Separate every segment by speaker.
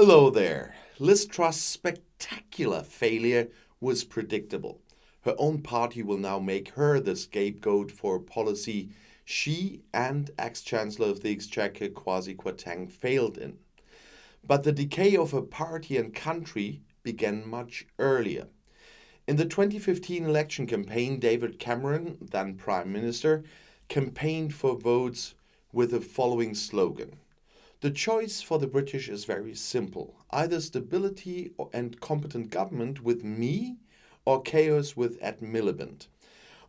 Speaker 1: Hello there. Liz Truss' spectacular failure was predictable. Her own party will now make her the scapegoat for a policy she and ex-Chancellor of the Exchequer Kwarteng failed in. But the decay of her party and country began much earlier. In the 2015 election campaign, David Cameron, then Prime Minister, campaigned for votes with the following slogan: "The choice for the British is very simple. Either stability and competent government with me or chaos with Ed Miliband."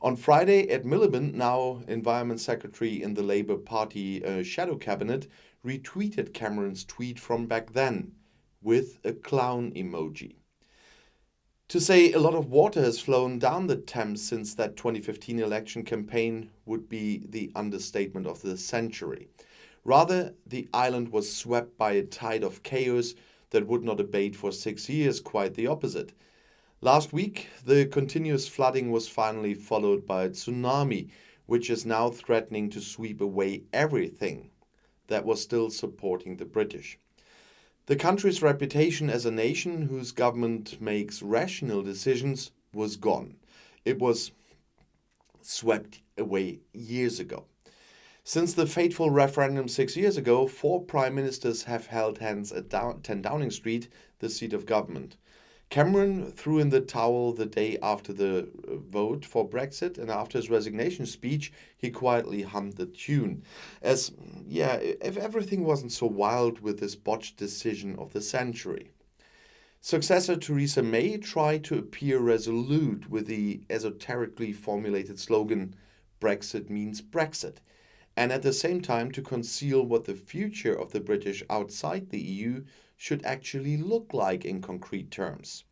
Speaker 1: On Friday, Ed Miliband, now Environment Secretary in the Labour Party shadow cabinet, retweeted Cameron's tweet from back then with a clown emoji. To say a lot of water has flown down the Thames since that 2015 election campaign would be the understatement of the century. Rather, the island was swept by a tide of chaos that would not abate for 6 years, quite the opposite. Last week, the continuous flooding was finally followed by a tsunami, which is now threatening to sweep away everything that was still supporting the British. The country's reputation as a nation whose government makes rational decisions was gone. It was swept away years ago. Since the fateful referendum 6 years ago, 4 prime ministers have held hands at 10 Downing Street, the seat of government. Cameron threw in the towel the day after the vote for Brexit, and after his resignation speech, he quietly hummed the tune. If everything wasn't so wild with this botched decision of the century. Successor Theresa May tried to appear resolute with the esoterically formulated slogan, "Brexit means Brexit," and at the same time to conceal what the future of the British outside the EU should actually look like in concrete terms.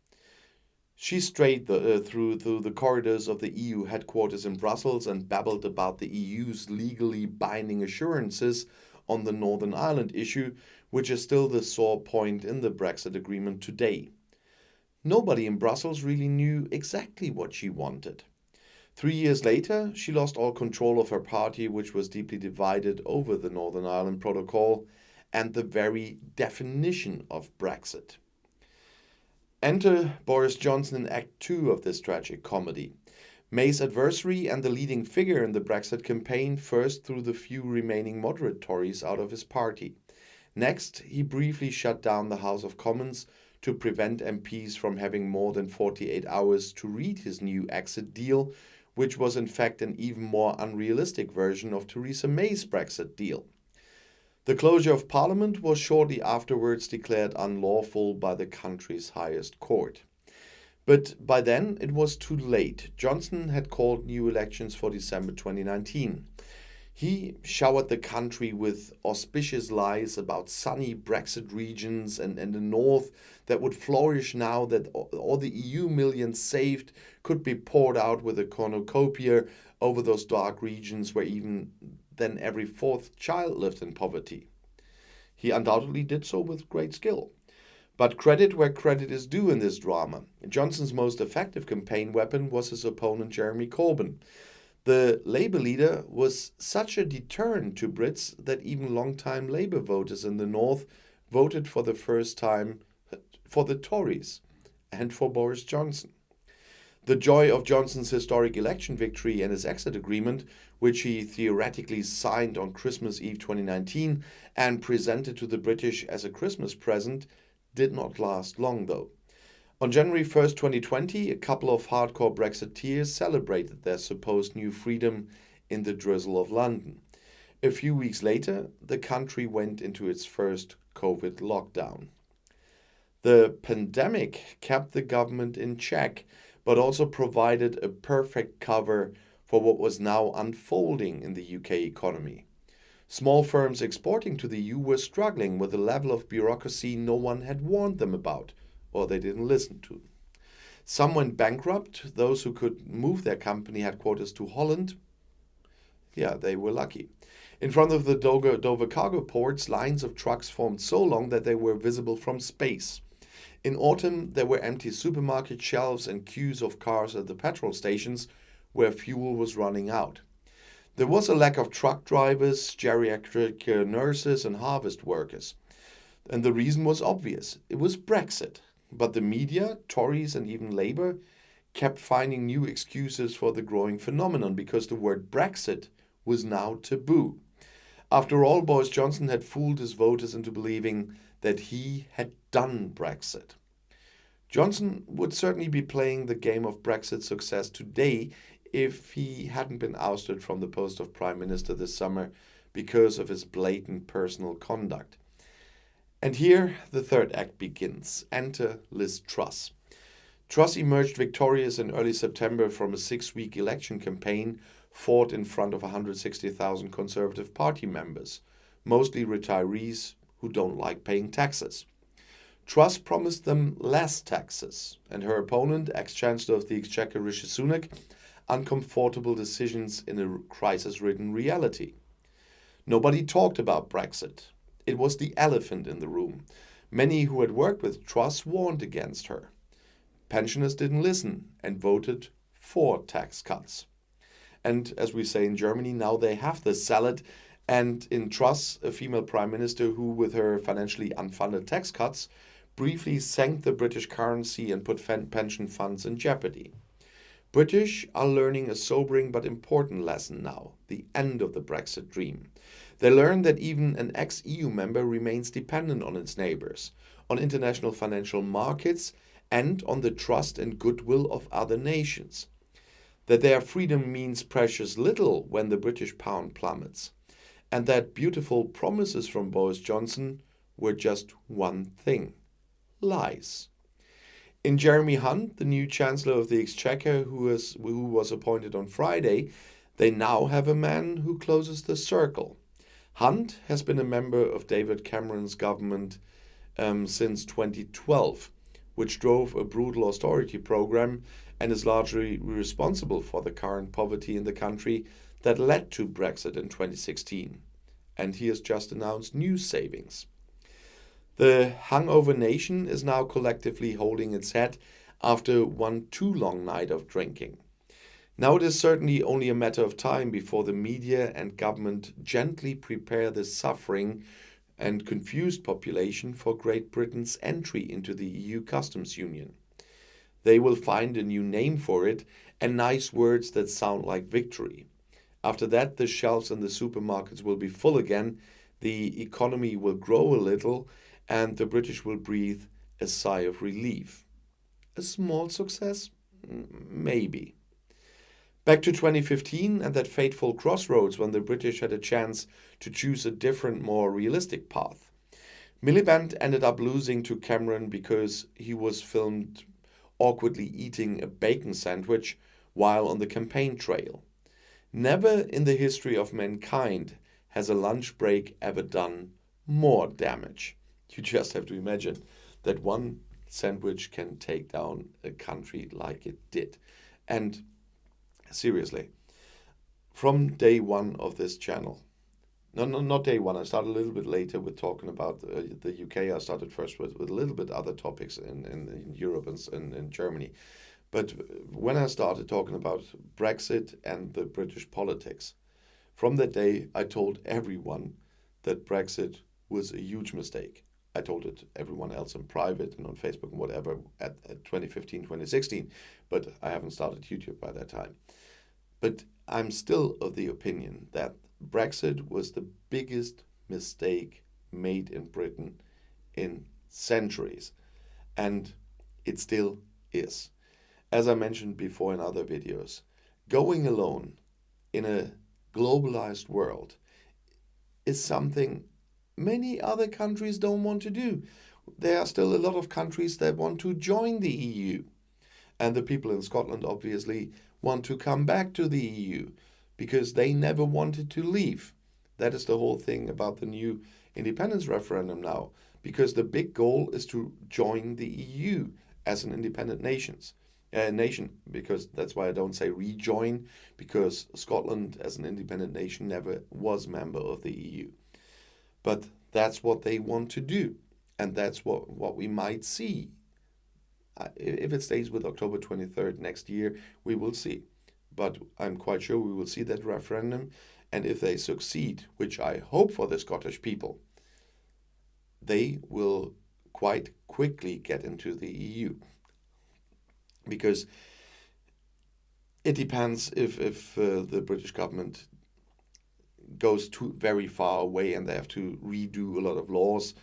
Speaker 1: She strayed through the corridors of the EU headquarters in Brussels and babbled about the EU's legally binding assurances on the Northern Ireland issue, which is still the sore point in the Brexit agreement today. Nobody in Brussels really knew exactly what she wanted. 3 years later, she lost all control of her party, which was deeply divided over the Northern Ireland Protocol and the very definition of Brexit. Enter Boris Johnson in Act 2 of this tragic comedy. May's adversary and the leading figure in the Brexit campaign first threw the few remaining moderate Tories out of his party. Next, he briefly shut down the House of Commons to prevent MPs from having more than 48 hours to read his new exit deal, which was in fact an even more unrealistic version of Theresa May's Brexit deal. The closure of Parliament was shortly afterwards declared unlawful by the country's highest court. But by then it was too late. Johnson had called new elections for December 2019. He showered the country with auspicious lies about sunny Brexit regions and the North that would flourish now that all the EU millions saved could be poured out with a cornucopia over those dark regions where even then every 4th child lived in poverty. He undoubtedly did so with great skill. But credit where credit is due in this drama. Johnson's most effective campaign weapon was his opponent Jeremy Corbyn. The Labour leader was such a deterrent to Brits that even long-time Labour voters in the North voted for the first time for the Tories and for Boris Johnson. The joy of Johnson's historic election victory and his exit agreement, which he theoretically signed on Christmas Eve 2019 and presented to the British as a Christmas present, did not last long though. On January 1st, 2020, a couple of hardcore Brexiteers celebrated their supposed new freedom in the drizzle of London. A few weeks later, the country went into its first COVID lockdown. The pandemic kept the government in check, but also provided a perfect cover for what was now unfolding in the UK economy. Small firms exporting to the EU were struggling with a level of bureaucracy no one had warned them about, or they didn't listen to. Some went bankrupt. Those who could move their company headquarters to Holland, they were lucky. In front of the Dover cargo ports, lines of trucks formed so long that they were visible from space. In autumn, there were empty supermarket shelves and queues of cars at the petrol stations where fuel was running out. There was a lack of truck drivers, geriatric nurses, and harvest workers. And the reason was obvious. It was Brexit. But the media, Tories and even Labour kept finding new excuses for the growing phenomenon because the word Brexit was now taboo. After all, Boris Johnson had fooled his voters into believing that he had done Brexit. Johnson would certainly be playing the game of Brexit success today if he hadn't been ousted from the post of Prime Minister this summer because of his blatant personal conduct. And here the third act begins. Enter Liz Truss. Truss emerged victorious in early September from a 6-week election campaign fought in front of 160,000 Conservative Party members, mostly retirees who don't like paying taxes. Truss promised them less taxes, and her opponent, ex-Chancellor of the Exchequer Rishi Sunak, uncomfortable decisions in a crisis-ridden reality. Nobody talked about Brexit. It was the elephant in the room. Many who had worked with Truss warned against her. Pensioners didn't listen and voted for tax cuts. And as we say in Germany, now they have the salad. And in Truss, a female prime minister who, with her financially unfunded tax cuts, briefly sank the British currency and put pension funds in jeopardy. British are learning a sobering but important lesson now, the end of the Brexit dream. They learn that even an ex-EU member remains dependent on its neighbours, on international financial markets, and on the trust and goodwill of other nations. That their freedom means precious little when the British pound plummets, and that beautiful promises from Boris Johnson were just one thing: lies. In Jeremy Hunt, the new Chancellor of the Exchequer, who was appointed on Friday, they now have a man who closes the circle. Hunt has been a member of David Cameron's government since 2012, which drove a brutal austerity program and is largely responsible for the current poverty in the country that led to Brexit in 2016. And he has just announced new savings. The hangover nation is now collectively holding its head after one too long night of drinking. Now it is certainly only a matter of time before the media and government gently prepare the suffering and confused population for Great Britain's entry into the EU customs union. They will find a new name for it and nice words that sound like victory. After that, the shelves in the supermarkets will be full again, the economy will grow a little, and the British will breathe a sigh of relief. A small success? Maybe. Back to 2015 and that fateful crossroads when the British had a chance to choose a different, more realistic path. Miliband ended up losing to Cameron because he was filmed awkwardly eating a bacon sandwich while on the campaign trail. Never in the history of mankind has a lunch break ever done more damage. You just have to imagine that one sandwich can take down a country like it did. And seriously, from day one of this channel, no, not day one, I started a little bit later with talking about the UK. I started first with a little bit other topics in Europe and in Germany. But when I started talking about Brexit and the British politics, from that day I told everyone that Brexit was a huge mistake. I told it everyone else in private and on Facebook and whatever at 2015, 2016, but I haven't started YouTube by that time. But I'm still of the opinion that Brexit was the biggest mistake made in Britain in centuries, and it still is. As I mentioned before in other videos, going alone in a globalized world is something many other countries don't want to do. There are still a lot of countries that want to join the EU. And the people in Scotland obviously want to come back to the EU because they never wanted to leave. That is the whole thing about the new independence referendum now, because the big goal is to join the EU as an independent nation, because that's why I don't say rejoin, because Scotland as an independent nation never was member of the EU. But that's what they want to do, and that's what we might see. If it stays with October 23rd next year, we will see. But I'm quite sure we will see that referendum, and if they succeed, which I hope for the Scottish people, they will quite quickly get into the EU, because it depends if the British government goes too very far away and they have to redo a lot of laws.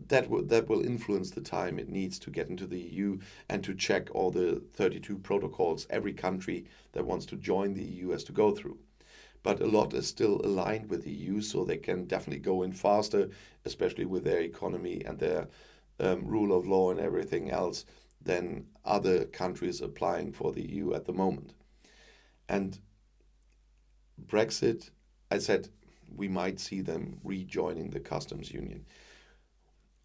Speaker 1: That will influence the time it needs to get into the EU and to check all the 32 protocols every country that wants to join the EU has to go through. But a lot is still aligned with the EU, so they can definitely go in faster, especially with their economy and their rule of law and everything else, than other countries applying for the EU at the moment. And Brexit, I said, we might see them rejoining the customs union.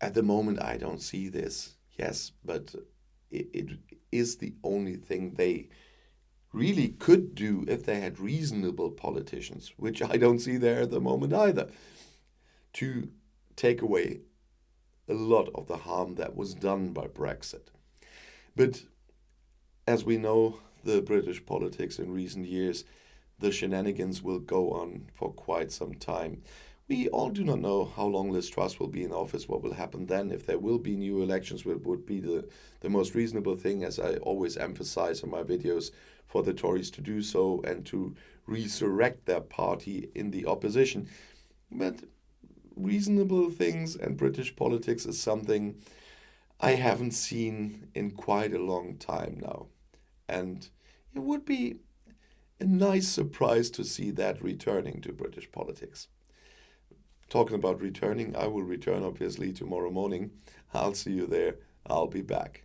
Speaker 1: At the moment, I don't see this, yes, but it is the only thing they really could do if they had reasonable politicians, which I don't see there at the moment either, to take away a lot of the harm that was done by Brexit. But as we know, the British politics in recent years, the shenanigans will go on for quite some time. We all do not know how long Liz Truss will be in office, what will happen then, if there will be new elections, what would be the most reasonable thing, as I always emphasize in my videos, for the Tories to do so and to resurrect their party in the opposition. But reasonable things and British politics is something I haven't seen in quite a long time now. And it would be a nice surprise to see that returning to British politics. Talking about returning, I will return obviously tomorrow morning. I'll see you there. I'll be back.